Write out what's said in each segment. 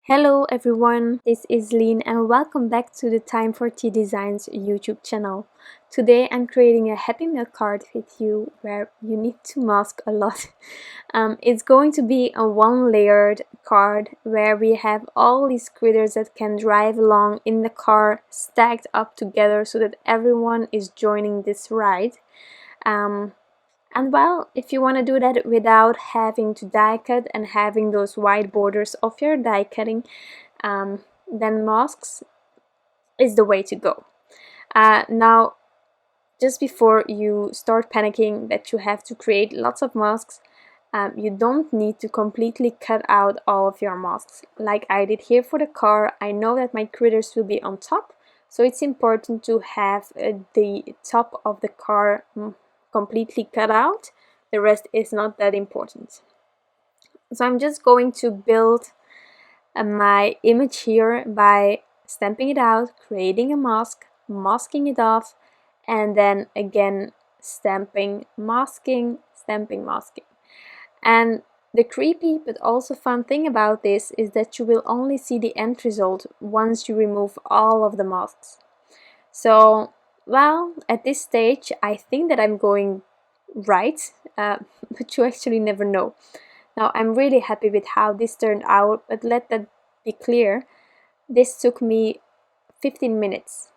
Hello everyone, this is Lien and welcome back to the Time for Tea Designs YouTube channel. Today I'm creating a Happy Meal card with you where you need to mask a lot. It's going to be a one-layered card where we have all these critters that can drive along in the car stacked up together so that everyone is joining this ride. And well, if you want to do that without having to die cut and having those white borders of your die cutting, then masks is the way to go. Now, just before you start panicking that you have to create lots of masks, you don't need to completely cut out all of your masks. Like I did here for the car, I know that my critters will be on top, so it's important to have the top of the car completely cut out. The rest is not that important. So I'm just going to build my image here by stamping it out, creating a mask, masking it off, and then again stamping, masking, stamping, masking. And the creepy but also fun thing about this is that you will only see the end result once you remove all of the masks. So well, at this stage I think that I'm going right, but you actually never know. Now I'm really happy with how this turned out, but let that be clear, this took me 15 minutes.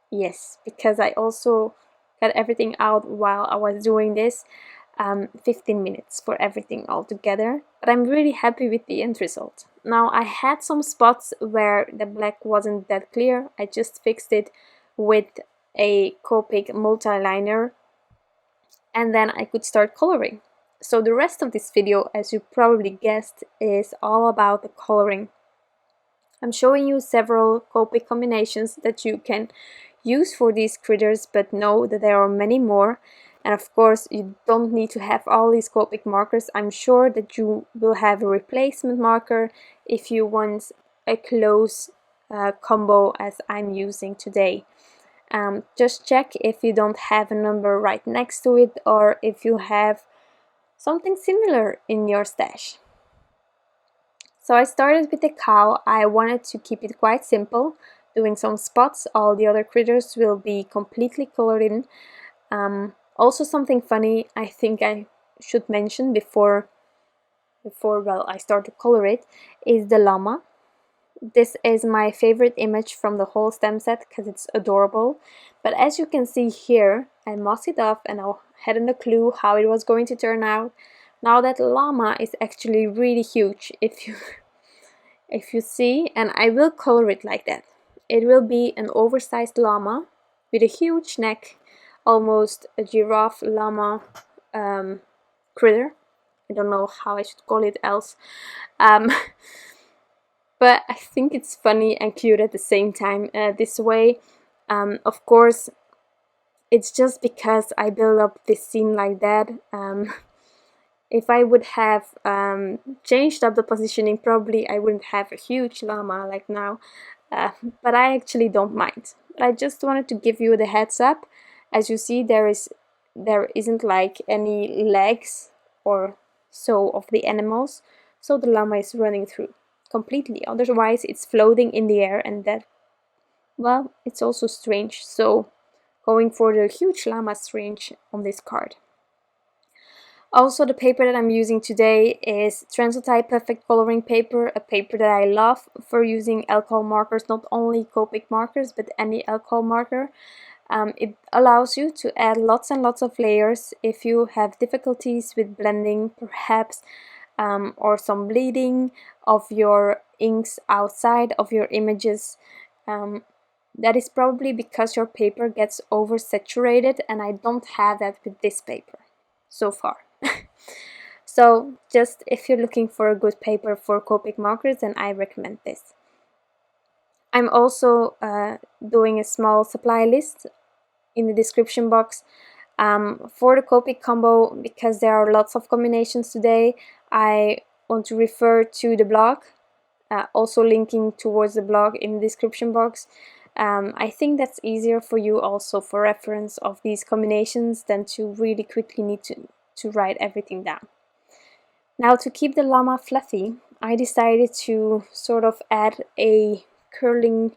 Yes, because I also got everything out while I was doing this. 15 minutes for everything all together, but I'm really happy with the end result. Now I had some spots where the black wasn't that clear. I just fixed it with a Copic Multiliner and then I could start coloring. So the rest of this video, as you probably guessed, is all about the coloring. I'm showing you several Copic combinations that you can use for these critters, but know that there are many more. And of course, you don't need to have all these Copic markers. I'm sure that you will have a replacement marker if you want a close combo as I'm using today. Just check if you don't have a number right next to it or if you have something similar in your stash. So I started with the cow. I wanted to keep it quite simple, doing some spots. All the other critters will be completely colored in. Also something funny I think I should mention before I start to color it is the llama. This is my favorite image from the whole stamp set because it's adorable. But as you can see here, I masked it off and I hadn't a clue how it was going to turn out. Now that llama is actually really huge if you see, and I will color it like that. It will be an oversized llama with a huge neck, almost a giraffe llama critter. I don't know how I should call it else. But I think it's funny and cute at the same time this way. Of course, it's just because I build up this scene like that. If I would have changed up the positioning, probably I wouldn't have a huge llama like now. But I actually don't mind. I just wanted to give you the heads up. As you see, there isn't like any legs or so of the animals, so the llama is running through completely. Otherwise it's floating in the air, and that, well, it's also strange. So going for the huge llama is strange on this card. Also, the paper that I'm using today is Transotype Perfect Coloring Paper, a paper that I love for using alcohol markers, not only Copic markers, but any alcohol marker. It allows you to add lots and lots of layers if you have difficulties with blending, perhaps, or some bleeding of your inks outside of your images. That is probably because your paper gets oversaturated, and I don't have that with this paper so far. So just if you're looking for a good paper for Copic markers, then I recommend this. I'm also doing a small supply list in the description box for the Copic combo, because there are lots of combinations today. I want to refer to the blog, also linking towards the blog in the description box. I think that's easier for you also for reference of these combinations than to really quickly need to write everything down. Now, to keep the llama fluffy, I decided to sort of add a curling,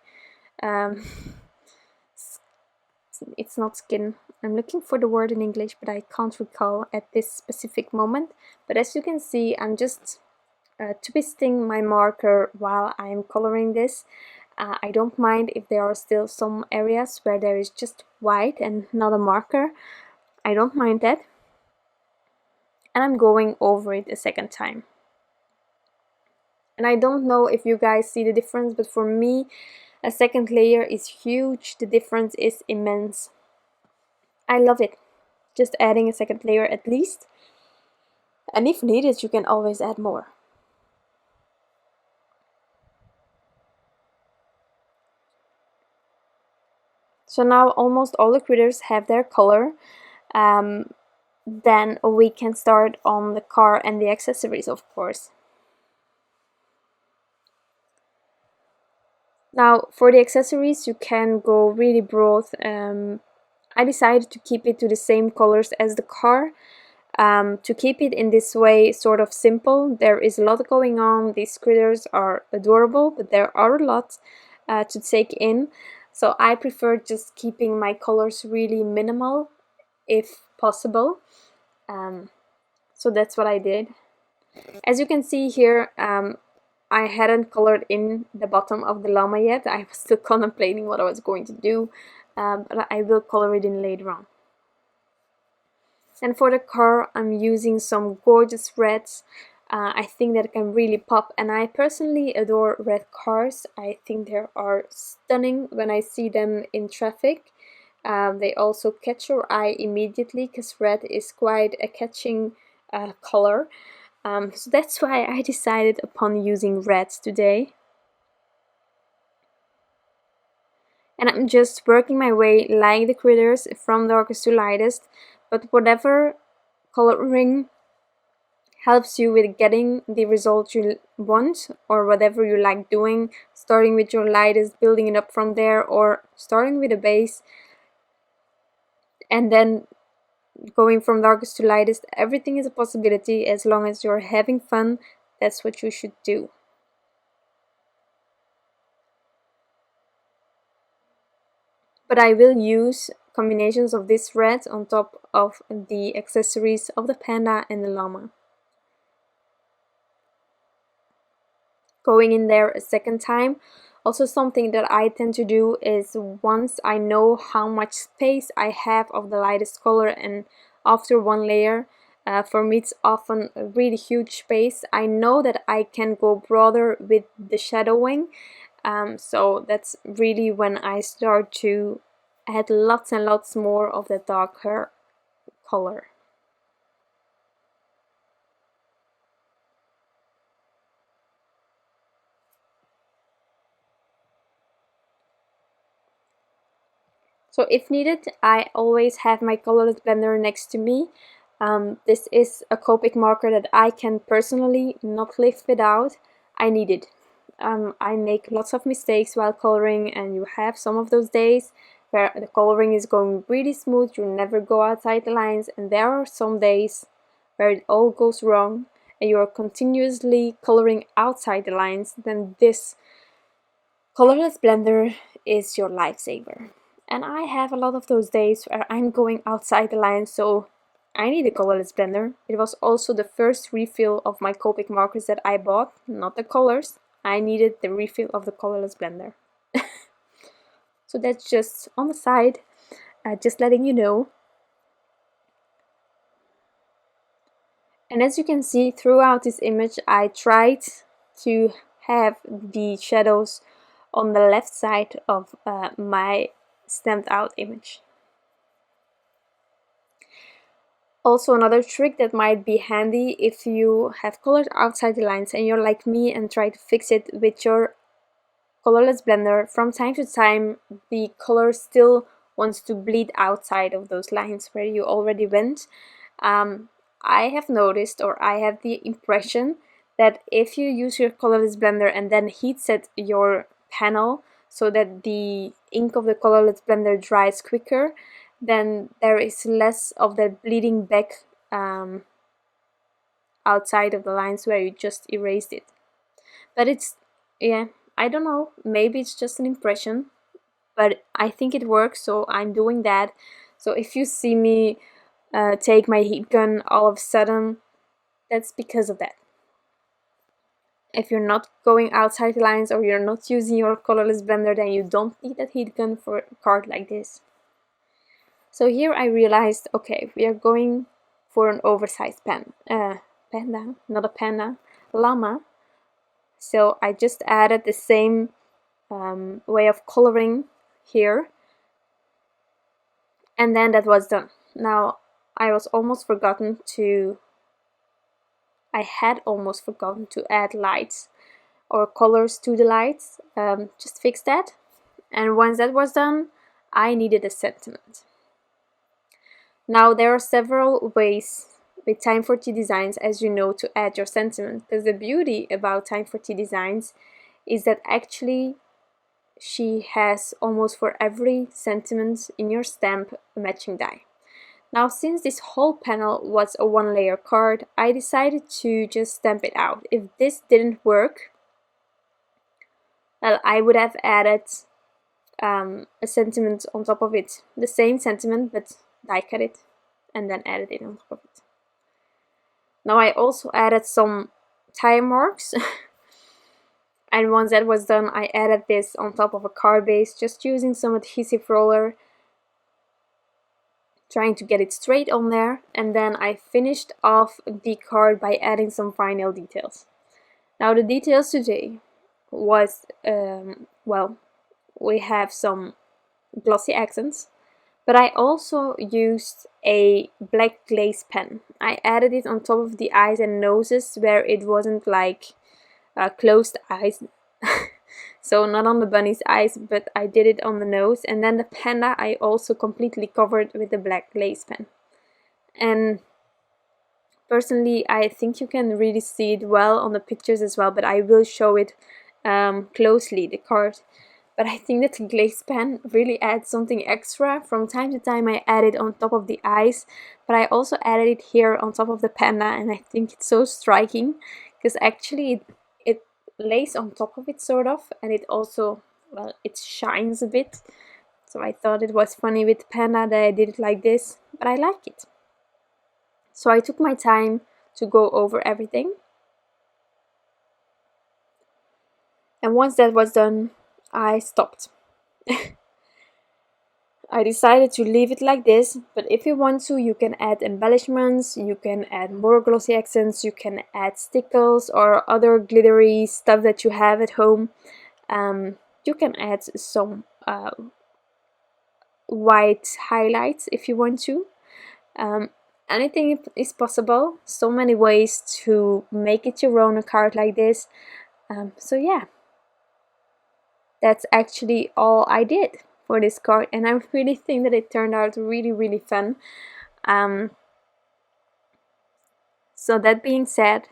it's not skin, I'm looking for the word in English, but I can't recall at this specific moment. But as you can see, I'm just twisting my marker while I'm coloring this. I don't mind if there are still some areas where there is just white and not a marker. I don't mind that. And I'm going over it a second time. And I don't know if you guys see the difference, but for me, a second layer is huge. The difference is immense. I love it. Just adding a second layer at least. And if needed, you can always add more. So now almost all the critters have their color. Then we can start on the car and the accessories, of course. Now for the accessories, you can go really broad. I decided to keep it to the same colors as the car. To keep it in this way sort of simple. There is a lot going on. These critters are adorable, but there are a lot to take in. So I prefer just keeping my colors really minimal if possible. So that's what I did. As you can see here, I hadn't colored in the bottom of the llama yet. I was still contemplating what I was going to do, but I will color it in later on. And for the car, I'm using some gorgeous reds. I think that can really pop, and I personally adore red cars. I think they are stunning when I see them in traffic. They also catch your eye immediately because red is quite a catching color. So that's why I decided upon using reds today. And I'm just working my way like the critters from darkest to lightest, but whatever coloring helps you with getting the result you want, or whatever you like doing, starting with your lightest, building it up from there, or starting with a base and then going from darkest to lightest. Everything is a possibility as long as you're having fun. That's what you should do. But I will use combinations of this red on top of the accessories of the panda and the llama. Going in there a second time. Also, something that I tend to do is once I know how much space I have of the lightest color, and after one layer, for me it's often a really huge space, I know that I can go broader with the shadowing. So that's really when I start to add lots and lots more of the darker color. So if needed, I always have my colorless blender next to me. This is a Copic marker that I can personally not live without. I need it. I make lots of mistakes while coloring, and you have some of those days where the coloring is going really smooth, you never go outside the lines, and there are some days where it all goes wrong and you are continuously coloring outside the lines. Then this colorless blender is your lifesaver. And I have a lot of those days where I'm going outside the lines, so I need a colorless blender. It was also the first refill of my Copic markers that I bought, not the colors. I needed the refill of the colorless blender. So that's just on the side, just letting you know. And as you can see throughout this image, I tried to have the shadows on the left side of my stamped out image. Also, another trick that might be handy if you have colored outside the lines and you're like me and try to fix it with your colorless blender, from time to time the color still wants to bleed outside of those lines where you already went. I have noticed, or I have the impression, that if you use your colorless blender and then heat set your panel so that the ink of the colorless blender dries quicker, then there is less of that bleeding back outside of the lines where you just erased it. But it's, yeah, I don't know, maybe it's just an impression, but I think it works, so I'm doing that. So if you see me take my heat gun all of a sudden, that's because of that. If you're not going outside the lines or you're not using your colorless blender, then you don't need that heat gun for a card like this. So here I realized, okay, we are going for an oversized panda, not a panda, llama. So I just added the same way of coloring here, and then that was done. Now I had almost forgotten to add lights or colors to the lights. Just fix that. And once that was done, I needed a sentiment. Now there are several ways with Time for Tea Designs, as you know, to add your sentiment, because the beauty about Time for Tea Designs is that actually she has almost for every sentiment in your stamp a matching die. Now, since this whole panel was a one-layer card, I decided to just stamp it out. If this didn't work, well, I would have added a sentiment on top of it, the same sentiment, but die cut it and then added it on top of it. Now I also added some tire marks and once that was done, I added this on top of a card base, just using some adhesive roller, trying to get it straight on there, and then I finished off the card by adding some vinyl details. Now the details today was, well, we have some glossy accents, but I also used a black glaze pen. I added it on top of the eyes and noses where it wasn't like closed eyes. So not on the bunny's eyes, but I did it on the nose. And then the panda I also completely covered with the black glaze pen. And personally, I think you can really see it well on the pictures as well, but I will show it closely, the card. But I think that the glaze pen really adds something extra. From time to time I add it on top of the eyes, but I also added it here on top of the panda, and I think it's so striking because actually it lays on top of it sort of, and it also, well, it shines a bit. So I thought it was funny with the panda that I did it like this, but I like it. So I took my time to go over everything. And once that was done, I stopped. I decided to leave it like this, but if you want to, you can add embellishments, you can add more glossy accents, you can add stickles or other glittery stuff that you have at home. You can add some white highlights if you want to. Anything is possible. So many ways to make it your own, a card like this. So yeah, that's actually all I did for this card, and I really think that it turned out really fun. So that being said,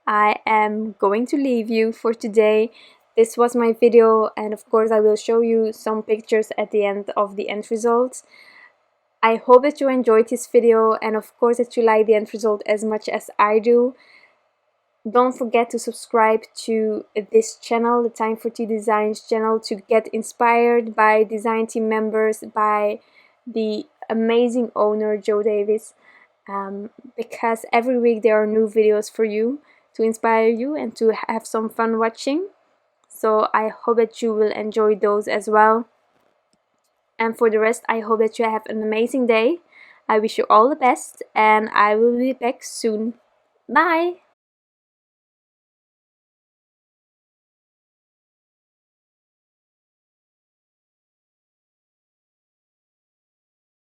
I am going to leave you for today. This was my video, and of course I will show you some pictures at the end of the end result. I hope that you enjoyed this video, and of course that you like the end result as much as I do. Don't forget to subscribe to this channel, the Time for Tea Designs channel, to get inspired by design team members, by the amazing owner Joe Davis, because every week there are new videos for you to inspire you and to have some fun watching. So I hope that you will enjoy those as well. And for the rest, I hope that you have an amazing day. I wish you all the best, and I will be back soon. Bye!